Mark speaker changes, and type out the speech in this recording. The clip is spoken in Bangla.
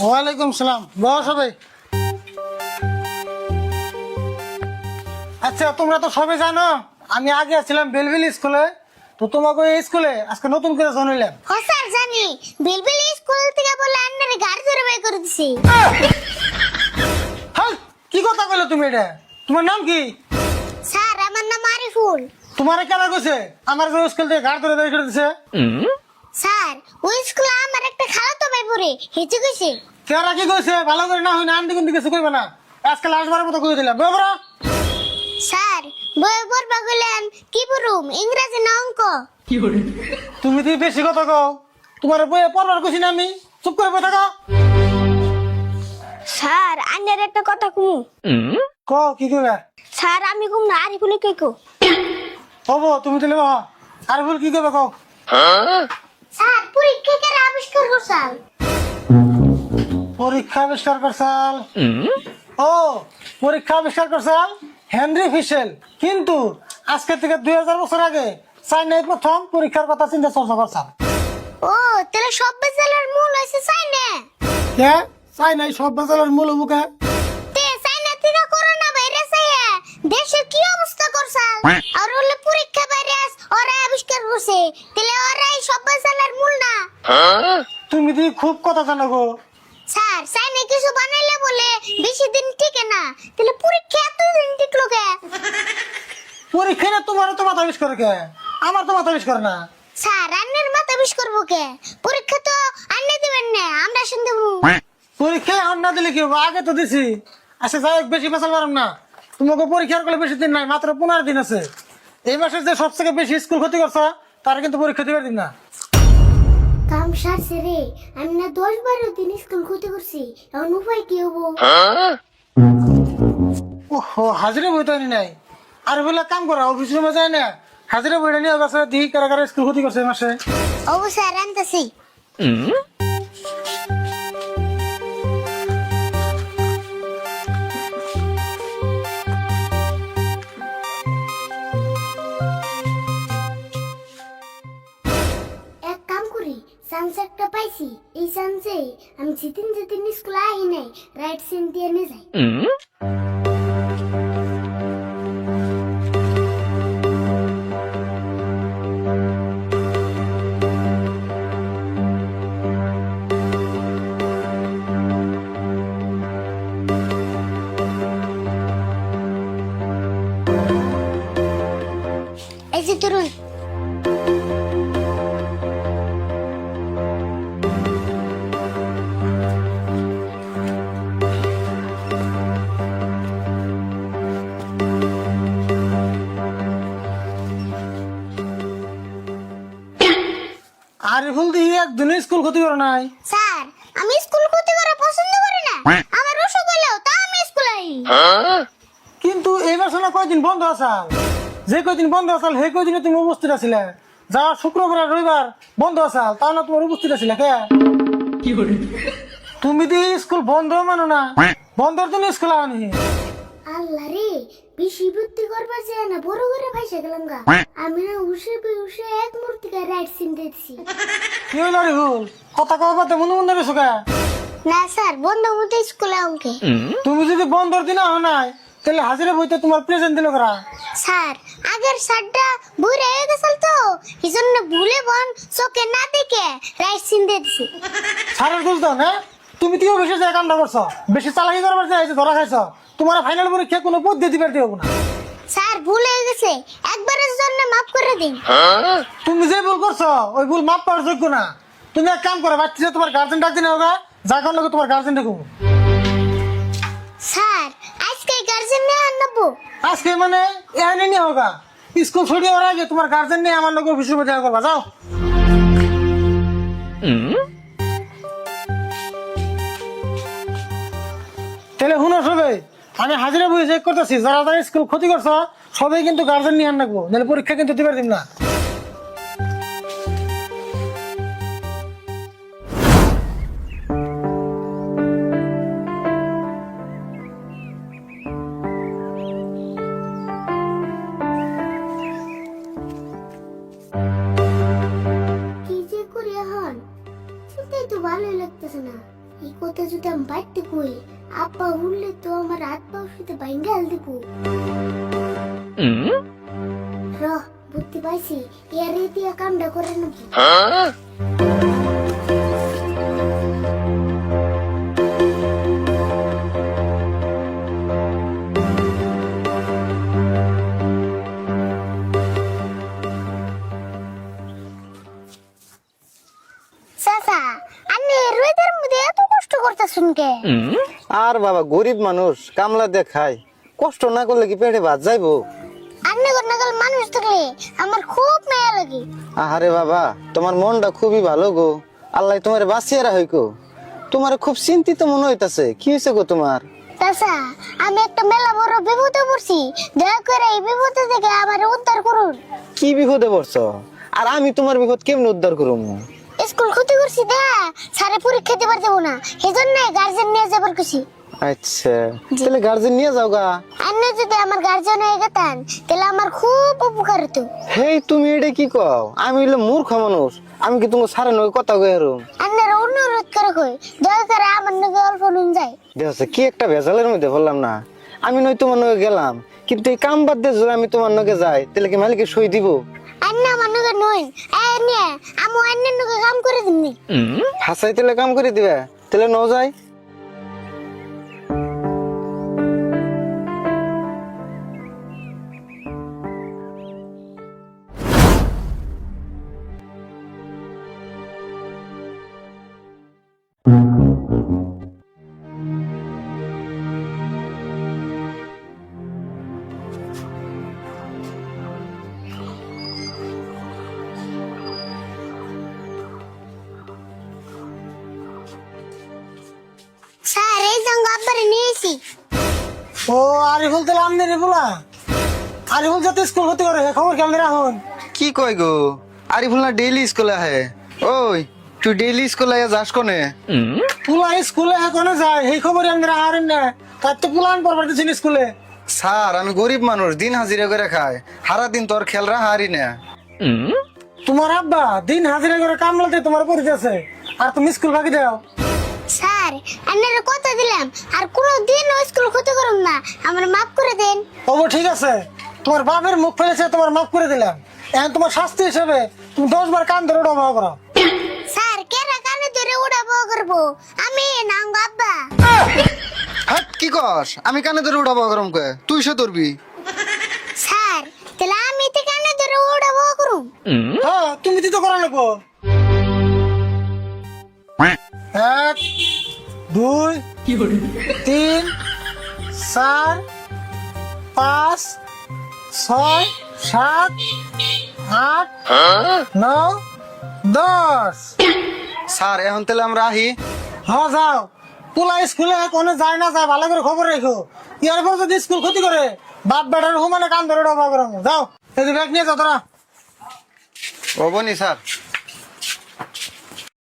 Speaker 1: ওয়ালাইকুম সালাম। বস সবাই। আচ্ছা, তোমরা তো সবাই জানো আমি আগে ছিলাম বেলভিল স্কুলে। তো তোমাকে এই স্কুলে আজকে নতুন করে জানাইলাম।
Speaker 2: ও স্যার জানি বিলবিল স্কুল থেকে বলে আন্নারে গাড়ি ধরে বের করে দিছি।
Speaker 1: হ্যাঁ, কি কথা বলে তুমি? এটা তোমার নাম কি?
Speaker 2: স্যার আমার নাম আরিফুল।
Speaker 1: তোমার কেন কইছে আমার যে স্কুল থেকে ঘাট ধরে বের করে দিছে?
Speaker 2: স্যার ওই স্কুলে আমার একটা খালাতো ভাই পড়ে হেঁচে গেছে।
Speaker 1: কেরা কি কইছে? ভালো করে না হয় না আন্টি কিন্তু কিছু কইবে না। আজকে লাস্টবারের মতো কই দিলাম। বেবরা
Speaker 2: স্যার বই পড়বা গেলেন কি পড়ুম, ইংরেজি না অঙ্ক?
Speaker 1: তুমি তো বেশি কথা কও। তোমার বইয়ে পড়বার কইছি না আমি। চুপ করে বসে থাকো।
Speaker 2: স্যার আন্নার একটা কথা কুমু।
Speaker 1: ক কি কইবা?
Speaker 2: স্যার আমি কুম না আরিফুলে কে কো।
Speaker 1: হবো তুমি দিলে বাবা। আর বল কি কইবা কও।
Speaker 2: স্যার পরীক্ষা করে আবিষ্কার করছাল।
Speaker 1: পরীক্ষা আবিষ্কার করছাল? ও পরীক্ষা আবিষ্কার করছাল হেনরি ফিশেল। কিন্তু আজকে থেকে 2000 বছর আগে চাইনায় প্রথম পরীক্ষার কথা চিন্তা চর্চা করছাল।
Speaker 2: ও তাহলে সব বেজালের মূল হইছে চাইনা।
Speaker 1: কে চাইনাই সব বাজারের মূল মুখে?
Speaker 2: তে চাইনা থেকে করোনা ভাইরাস আইয়া দেশের কি অবস্থা করছাল? আর হলে পরীক্ষা ভাইরাস ওরা আবিষ্কার করছে, তাহলে ওরাই সব বেজালের মূল না?
Speaker 1: তুমি দি খুব কথা জানো গো।
Speaker 2: স্যার চাইনা কিছু বানাইলে বলে বেশি দিন টিকে না, তাহলে পরীক্ষা এতদিন টিকলো কে?
Speaker 1: পরীক্ষা না তোমার তো মাথা বিষ করে কে? আমার তো মাথা বিষ করে না।
Speaker 2: স্যার আন্নের মাথা বিষ করবো কে? পরীক্ষা তো আন্নে দিবেন না, আমরা শুনতে
Speaker 1: পরীক্ষায় আর না দিলে কি হবে? আগে তো দিছি। আচ্ছা যাই হোক, বেশি বেসাল পারম না। তোমাকে পরীক্ষার করলে বেশি দিন নাই, মাত্র 15 দিন আছে। এই মাসে যে সবথেকে বেশি স্কুল ক্ষতি করছো তারা কিন্তু পরীক্ষা দিবার দিন না।
Speaker 2: কাম সারছে রে, আমি না 10-12 দিন স্কুল ক্ষতি করছি, এখন উপায় কি হবো?
Speaker 1: ওহো, হাজিরা বই তো আনি নাই। আর বলে কাম করা, অফিস রুমে যায় না, হাজিরা বইটা নিয়ে গেছে। দিই কারা কারা স্কুল ক্ষতি করছে এই মাসে।
Speaker 2: ও স্যার আনতেছি। এক কাম করি, চান্স একটা পাইছি। এই চান্সে আমি যেদিন যেদিন স্কুলে আই নাই রাইট সিন দিয়ে নিয়ে যাই। এই যে তরুণ,
Speaker 1: আরে ভুল দিয়ে একদিন স্কুল ক্ষতি করে নাই।
Speaker 2: স্যার আমি স্কুল ক্ষতি করা পছন্দ করি না। আমার অসুখ হলেও তা আমি স্কুলে আই।
Speaker 1: কিন্তু এইবার শোনা কয়দিন বন্ধ আসাল। যে কয়দিন বন্ধ আসাল সেই কয়দিনে তুমি উপস্থিত আছিলে। যা শুক্রবার আর রবিবার বন্ধ আসাল তা না তোমার উপস্থিত আছিলে কে? তুমি তো স্কুল বন্ধ মানো না, বন্ধের দিন স্কুল আনি।
Speaker 2: আল্লাহ রে, বেশি বুদ্ধি করবা যায় না, বড় করে ভাইসা গেলাম গা। আমি না উসে উসে এক মূর্তিকা রাইট সিন দিয়েছি।
Speaker 1: কি হইল রে ভুল? কথা কওয়া বাদে মনে মনে বেশো কে?
Speaker 2: না স্যার বন্ধ মতো স্কুলে অঙ্কে।
Speaker 1: তুমি যদি বন্ধের দিন আহ নাই তাহলে হাজিরা বইতে তোমার প্রেজেন্ট দিল করা।
Speaker 2: স্যার আগের শার্টটা বুড়ে হয়ে গেছিল তো, এই জন্য ভুলে বন চোখে না দেখে রাইট সিন দিয়েছি।
Speaker 1: সারের দোষ দাও না। তুমি তো বেশি যায় কামটা করছো, বেশি চালাকি করবার চাইছো, ধরা খাইছো। তোমার ফাইনাল পরীক্ষা কোনো পদ্ধতি দিবার দিব না।
Speaker 2: স্যার ভুল হয়ে গেছে, একবারের জন্য মাফ করে দিন।
Speaker 1: তুমি যে ভুল করছো ওই ভুল মাপ পাওয়ার যোগ্য না। তুমি এক কাম করো, বাচ্চা তোমার গার্জেন ডাক দিনে হোগা, যা কারণ লোক তোমার গার্জেন ডাকবো।
Speaker 2: স্যার আজকে গার্জেন নিয়ে আনবো।
Speaker 1: আজকে মানে এখানে নিয়ে হোগা, স্কুল ছুটি হওয়ার আগে তোমার গার্জেন নিয়ে আমার লোক অফিসের মধ্যে দেখা করবা। যাও। তাহলে শুনো সবাই, আমি হাজিরা বই চেক করতেছি। যারা যারা স্কুল ক্ষতি করছো সবাই কিন্তু গার্জেন নিয়ে আন রাখবো, নাহলে পরীক্ষা কিন্তু দিবার দিন না।
Speaker 2: কি যে করি এখন, সেটাই তো ভালোই লাগতেছে না। এই কথা যদি আমি বাড়তে কই আব্বা উঠলে তো আমার হাত পা শুতে ভাঙ্গাল দিব। বুদ্ধি পাইছি, এর দিয়া কামটা করে নাকি। চাচা, আপনি রোদের মধ্যে এত কষ্ট করতেছেন কে?
Speaker 3: আর বাবা গরিব মানুষ, কামলা দিয়ে খায়, কষ্ট না করলে কি পেটে ভাত যাইবো?
Speaker 2: আপনি নাগাল মানুষ থাকলে আমার খুব মায়া লাগে।
Speaker 3: আহারে বাবা, তোমার মনটা খুবই ভালো গো, আল্লাহ তোমার বাঁচিয়ে রাখো গো। তোমার খুব চিন্তিত মনে হইতাছে, কি হয়েছে গো তোমার?
Speaker 2: চাচা, আমি একটা মেলা বড় বিপদে পড়ছি, দয়া করে এই বিপদ থেকে আমার উদ্ধার করুন।
Speaker 3: কি বিপদে পড়ছো? আর আমি তোমার বিপদ কেমনে উদ্ধার করবো?
Speaker 2: স্কুল ক্ষতি করছি দা, সারে পরীক্ষা দিবার যাবো না, সেজন্য গার্জেন নিয়ে যাবার খুশি।
Speaker 3: আচ্ছা, তাহলে গার্জেন নিয়ে যাও গা।
Speaker 2: আপনি যদি আমার গার্জেন হয়ে গেতেন তাহলে আমার খুব উপকার হতো।
Speaker 3: হেই, তুমি এটা কি কও? আমি হইলে মূর্খ মানুষ, আমি কি তোমার সারে নয় কথা কই হারুম?
Speaker 2: আপনারা অনুরোধ করে কই, দয়া করে আমার নাকি অল্প নুন যায়।
Speaker 3: দেখো কি একটা ভেজালের মধ্যে বললাম না, আমি নয় তোমার নগে গেলাম, কিন্তু এই কাম বাদ দিয়ে যদি আমি তোমার নগে যাই তাহলে কি মালিকে সই দিব?
Speaker 2: আন্না আমার নাকি নই, নিয়ে আমি অন্যের নাকি কাম করে দিমনি।
Speaker 3: হাসাই তাহলে কাম করে দিবে, তাহলে ন যাই।
Speaker 2: স্যার, এই জঙ্গ আব্বারে নিয়েছি।
Speaker 1: ও আরিফুল, তাহলে আমনে রে বলা আরিফুল যাতে স্কুল ক্ষতি করে খবর কেমন রাখুন।
Speaker 3: কি কয় গো? আরিফুল না ডেইলি স্কুলে আহে? ওই তুই ডেইলি স্কুলে যাস কোনে?
Speaker 1: পুলা স্কুলে এখনো যায়, সেই খবর আমরা হারেন না, তার তো পুলান পড়বার দিচ্ছেন স্কুলে।
Speaker 3: স্যার, আমি গরিব মানুষ, দিন হাজিরা করে খাই, সারা দিন তোর খেলরা হারি না।
Speaker 1: তোমার আব্বা দিন হাজিরা করে কামলাতে তোমার পরিচয়, আর তুমি স্কুল ফাঁকি দাও।
Speaker 2: স্যার, আপনারা কথা দিলাম আর কোনোদিন স্কুল ক্ষতি করুন না, আমার মাফ করে দেন।
Speaker 1: ও ঠিক আছে, তোমার বাপের মুখ ফেলেছে, তোমার মাফ করে দিলাম। এখন তোমার শাস্তি হিসেবে তুমি 10 বার কান ধরে ব্যবহার করো।
Speaker 2: স্যার, কেরা কানে ধরে উড়াবো করবো? আমি নাঙ্গ আব্বা।
Speaker 3: হাট, কি কস? আমি কানে ধরে উঠাবো গরম কে? তুই সে ধরবি?
Speaker 2: স্যার, তাহলে আমি তো কানে ধরে উড়াবো করুম।
Speaker 1: হ্যাঁ, তুমি তো করা লাগবো। 1 2 3 4 5 6 7 8 9 10।
Speaker 3: স্যার, এখন তাহলে আমরা আহি।
Speaker 1: হ্যাঁ যাও, পোলা স্কুলে কোনো যায় না যায়, ভালো করে খবর রেখো। এরপর যদি স্কুল ক্ষতি করে বাপ বেটার হুমানে কান ধরে ডবা করো। যাও, এই ব্যাগ নিয়ে যাও তোরা।
Speaker 3: ও বনি স্যার।